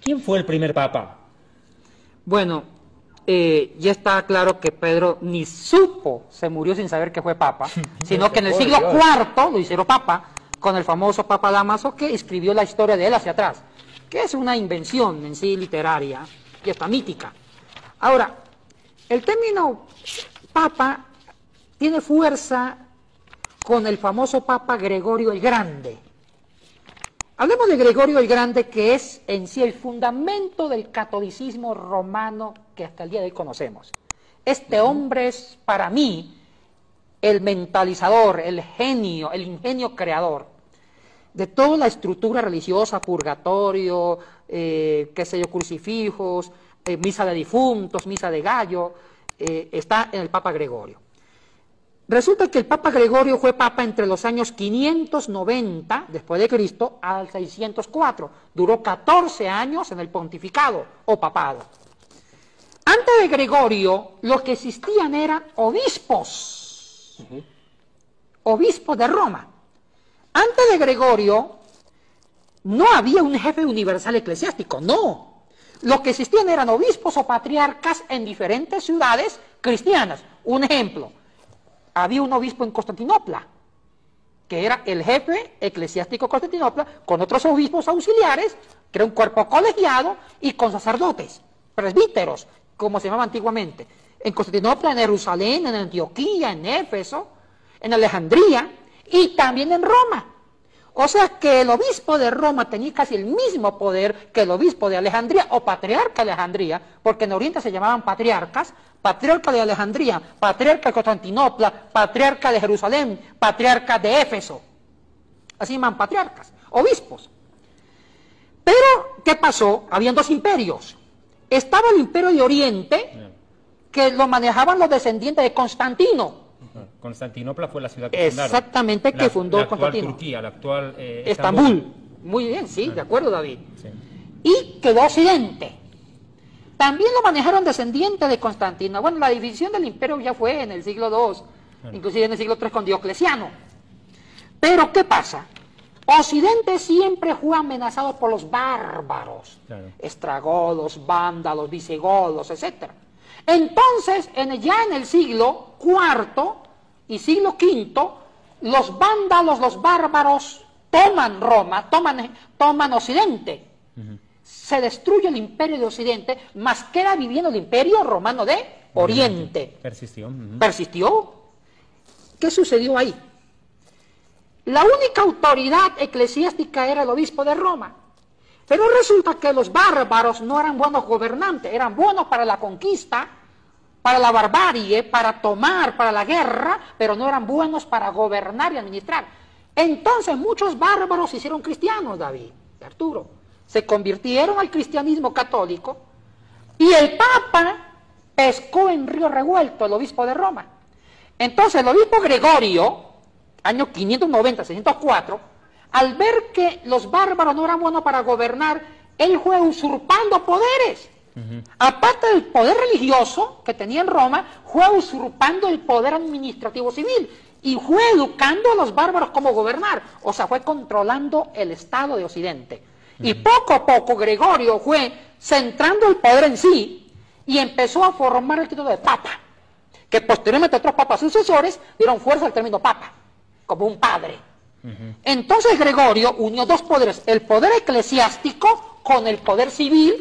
¿Quién fue el primer papa? Bueno, ya está claro que Pedro ni supo, se murió sin saber que fue papa, sino que en el siglo IV lo hicieron papa, con el famoso Papa Dámaso, que escribió la historia de él hacia atrás, que es una invención en sí literaria y hasta mítica. Ahora, el término papa tiene fuerza con el famoso Papa Gregorio el Grande. Hablemos de Gregorio el Grande, que es en sí el fundamento del catolicismo romano que hasta el día de hoy conocemos. Este hombre es, para mí, el mentalizador, el genio, el ingenio creador de toda la estructura religiosa, purgatorio, qué sé yo, crucifijos, misa de difuntos, misa de gallo, está en el Papa Gregorio. Resulta que el Papa Gregorio fue papa entre los años 590 después de Cristo al 604. Duró 14 años en el pontificado o papado. Antes de Gregorio, los que existían eran obispos. Obispos de Roma. Antes de Gregorio, no había un jefe universal eclesiástico, no. Los que existían eran obispos o patriarcas en diferentes ciudades cristianas. Un ejemplo. Había un obispo en Constantinopla, que era el jefe eclesiástico de Constantinopla, con otros obispos auxiliares, que era un cuerpo colegiado, y con sacerdotes, presbíteros, como se llamaba antiguamente. En Constantinopla, en Jerusalén, en Antioquía, en Éfeso, en Alejandría, y también en Roma. O sea que el obispo de Roma tenía casi el mismo poder que el obispo de Alejandría, o patriarca de Alejandría, porque en Oriente se llamaban patriarcas, patriarca de Alejandría, patriarca de Constantinopla, patriarca de Jerusalén, patriarca de Éfeso. Así llaman patriarcas, obispos. Pero, ¿qué pasó? Habían dos imperios. Estaba el imperio de Oriente, que lo manejaban los descendientes de Constantino. Constantinopla fue la ciudad que fundaron. Exactamente, que fundó la actual Constantino. Turquía, la actual Estambul. Muy bien, sí, de acuerdo, David. Sí. Y quedó Occidente. También lo manejaron descendientes de Constantino. Bueno, la división del imperio ya fue en el siglo II, inclusive en el siglo III con Diocleciano. Pero, ¿qué pasa? Occidente siempre fue amenazado por los bárbaros, estragodos, vándalos, visigodos, etc. Entonces, ya en el siglo IV y siglo V, los vándalos, los bárbaros, toman Roma, toman Occidente. Se destruye el imperio de Occidente, más queda viviendo el imperio romano de Oriente. Persistió. Persistió. ¿Qué sucedió ahí? La única autoridad eclesiástica era el obispo de Roma. Pero resulta que los bárbaros no eran buenos gobernantes, eran buenos para la conquista, para la barbarie, para tomar, para la guerra, pero no eran buenos para gobernar y administrar. Entonces muchos bárbaros se hicieron cristianos, David, Arturo. Se convirtieron al cristianismo católico y el Papa pescó en río revuelto, el obispo de Roma. Entonces el obispo Gregorio, año 590-604, al ver que los bárbaros no eran buenos para gobernar, él fue usurpando poderes. Aparte del poder religioso que tenía en Roma, fue usurpando el poder administrativo civil y fue educando a los bárbaros cómo gobernar. O sea, fue controlando el Estado de Occidente. Y poco a poco Gregorio fue centrando el poder en sí y empezó a formar el título de Papa, que posteriormente otros papas sucesores dieron fuerza al término Papa, como un padre. Entonces Gregorio unió dos poderes, el poder eclesiástico con el poder civil,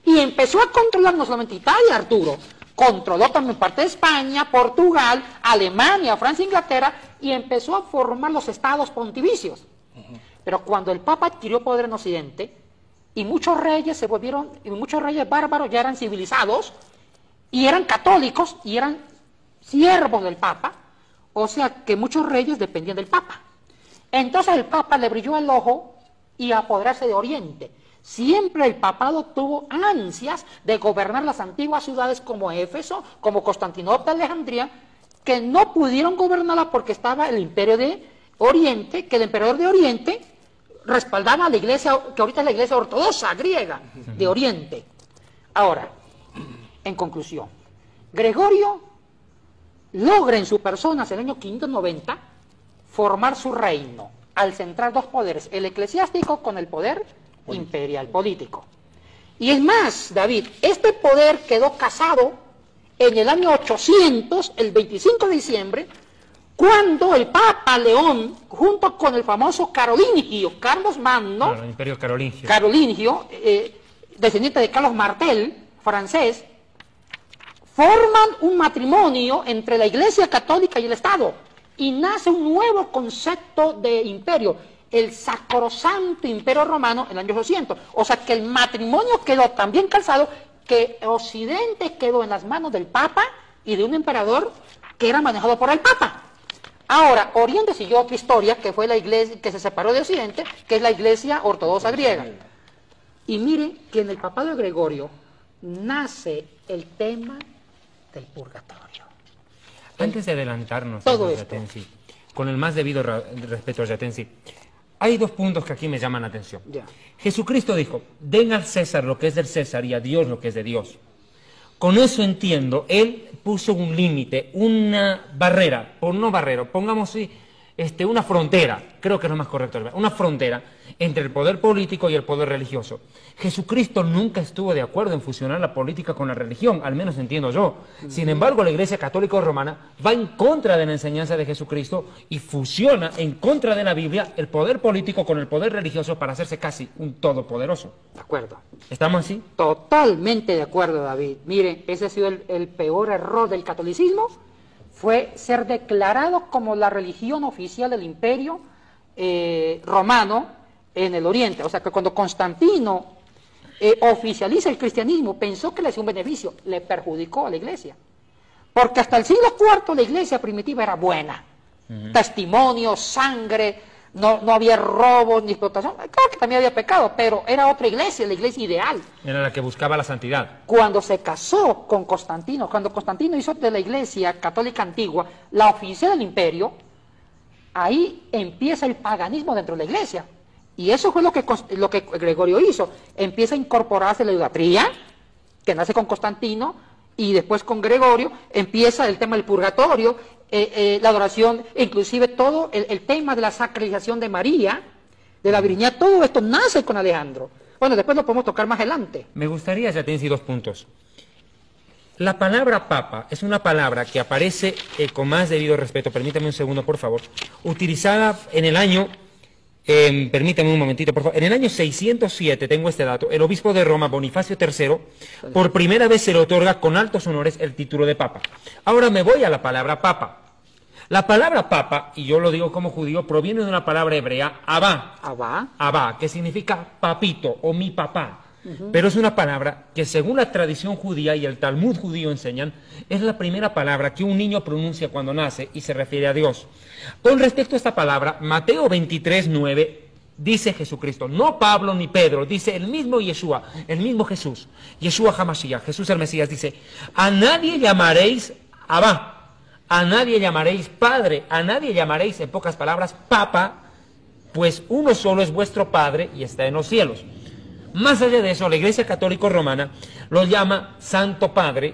y empezó a controlar no solamente Italia, Arturo, controló también parte de España, Portugal, Alemania, Francia, Inglaterra, y empezó a formar los estados pontificios. Pero cuando el Papa adquirió poder en Occidente, y muchos reyes se volvieron, y muchos reyes bárbaros ya eran civilizados, y eran católicos, y eran siervos del Papa, o sea que muchos reyes dependían del Papa. Entonces el Papa le brilló el ojo y apoderarse de Oriente. Siempre el papado tuvo ansias de gobernar las antiguas ciudades como Éfeso, como Constantinopla, Alejandría, que no pudieron gobernarla porque estaba el imperio de Oriente, que el emperador de Oriente respaldaba a la iglesia, que ahorita es la iglesia ortodoxa griega de Oriente. Ahora, en conclusión, Gregorio logra en su persona, hacia el año 590, formar su reino, al centrar dos poderes, el eclesiástico con el poder imperial político. Y es más, David, este poder quedó casado en el año 800, el 25 de diciembre, cuando el Papa León, junto con el famoso Carolingio, Carlos Magno, Claro, el Imperio Carolingio. Carolingio, descendiente de Carlos Martel, francés, forman un matrimonio entre la Iglesia Católica y el Estado, y nace un nuevo concepto de imperio, el Sacrosanto Imperio Romano en el año 800. O sea que el matrimonio quedó tan bien calzado que Occidente quedó en las manos del Papa y de un emperador que era manejado por el Papa. Ahora, Oriente siguió otra historia, que fue la iglesia que se separó de Occidente, que es la Iglesia Ortodoxa griega. Y mire que en el papado de Gregorio nace el tema del purgatorio. Antes de adelantarnos, Todo a esto. Yatensi, con el más debido respeto a Yatensi, hay dos puntos que aquí me llaman la atención. Ya. Jesucristo dijo, den al César lo que es del César y a Dios lo que es de Dios. Con eso entiendo, él puso un límite, una barrera, pongamos así, una frontera, creo que es lo más correcto, una frontera entre el poder político y el poder religioso. Jesucristo nunca estuvo de acuerdo en fusionar la política con la religión, al menos entiendo yo. Sin embargo, la Iglesia Católica Romana va en contra de la enseñanza de Jesucristo y fusiona en contra de la Biblia el poder político con el poder religioso para hacerse casi un todopoderoso. De acuerdo. ¿Estamos así? Totalmente de acuerdo, David. Mire, ese ha sido el peor error del catolicismo, fue ser declarado como la religión oficial del imperio romano en el Oriente. O sea que cuando Constantino oficializa el cristianismo, pensó que le hacía un beneficio, le perjudicó a la iglesia. Porque hasta el siglo IV la iglesia primitiva era buena. Testimonio, sangre, no había robos ni explotación. Claro que también había pecado, pero era otra iglesia, la iglesia ideal. Era la que buscaba la santidad. Cuando se casó con Constantino, cuando Constantino hizo de la iglesia católica antigua la oficial del imperio, ahí empieza el paganismo dentro de la iglesia. Y eso fue lo que Gregorio hizo. Empieza a incorporarse la idolatría, que nace con Constantino, y después con Gregorio empieza el tema del purgatorio, la adoración, inclusive todo el tema de la sacralización de María, de la virginidad, todo esto nace con Alejandro. Bueno, después lo podemos tocar más adelante. Me gustaría, Yatensi, dos puntos. La palabra papa es una palabra que aparece con más debido respeto, permítame un segundo, por favor, utilizada en el año, permítame un momentito, por favor, en el año 607, tengo este dato, el obispo de Roma, Bonifacio III, por primera vez se le otorga con altos honores el título de papa. Ahora me voy a la palabra papa. La palabra papa, y yo lo digo como judío, proviene de una palabra hebrea, abá. Abá, que significa papito o mi papá. Pero es una palabra que según la tradición judía y el Talmud judío enseñan, es la primera palabra que un niño pronuncia cuando nace y se refiere a Dios. Con respecto a esta palabra, Mateo 23:9 dice Jesucristo, no Pablo ni Pedro, dice el mismo Yeshua, el mismo Jesús, Yeshua HaMashiach, Jesús el Mesías, dice, a nadie llamaréis Abba, a nadie llamaréis Padre, a nadie llamaréis, en pocas palabras, Papa, pues uno solo es vuestro Padre y está en los cielos. Más allá de eso, la Iglesia Católica Romana lo llama Santo Padre,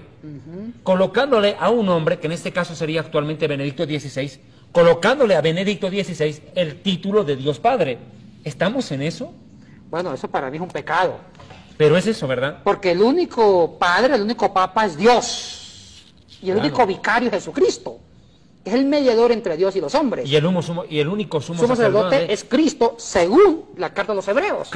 colocándole a un hombre, que en este caso sería actualmente Benedicto XVI, colocándole a Benedicto XVI el título de Dios Padre. ¿Estamos en eso? Bueno, eso para mí es un pecado. Pero es eso, ¿verdad? Porque el único Padre, el único Papa es Dios. Y el único vicario es Jesucristo. Es el mediador entre Dios y los hombres. Y el único sumo Sumo sacerdote es Cristo, según la carta de los Hebreos.